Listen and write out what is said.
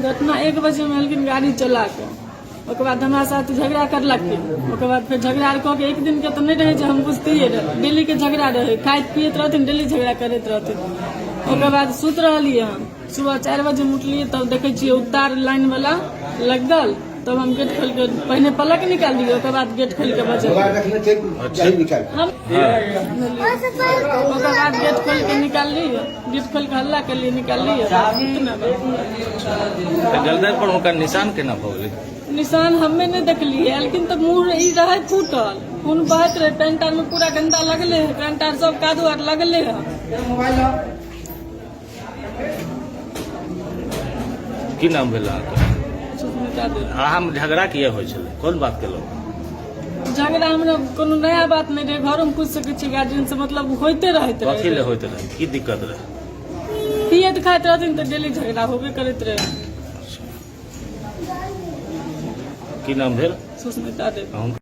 घटना 1 बजे में एलखिन गाड़ी चला के, ओकर बाद हमारा साथ झगड़ा करलखिन। ओकर बाद फिर झगड़ा कह के 1 दिन के तो नहीं रहे जे हम बुझतिए रहे, डेली के झगड़ा रहे, खाइत पियत रहथिन, डेली झगड़ा करते रहथिन। ओकर बाद सुत रहलिए हम, सुबह 4 बजे उठलिए तब देखे छिए उतार लाइन वाला लग गल। तब हम गेट खोल के पहले पलक निकाल दिए, ओकर बाद गेट खोल के बजे हम ओकर बाद गेट खोल के निकाल लिए, गेट खोल के हल्ला कर लिए, निकाल लिए। जल्दी पर उनका निशान केना भ गेलै? निशान हमें नहीं देखलिए, लेकिन तो मुँह रहे फूटल, खून बहत रहे, पेंट आर में पूरा गंदा लगले है, पेंट आर सब कादू आर लगले है। की नाम भेल अहाँके? सुष्मिता देवी। अहाँ झगड़ा किए होइ छलै? कोन बात के लोग? झगड़ा हमरा कोनो नया बात नहीं रहे, घरों में पूछ सके छी गार्जियन से, मतलब होते रहते कथी ले रहे। होइत रहे? की दिक्कत रहे? पियत खाइत रहथिन तो डेली झगड़ा होबे करते रहे। की नाम भेल? सुष्मिता देवी।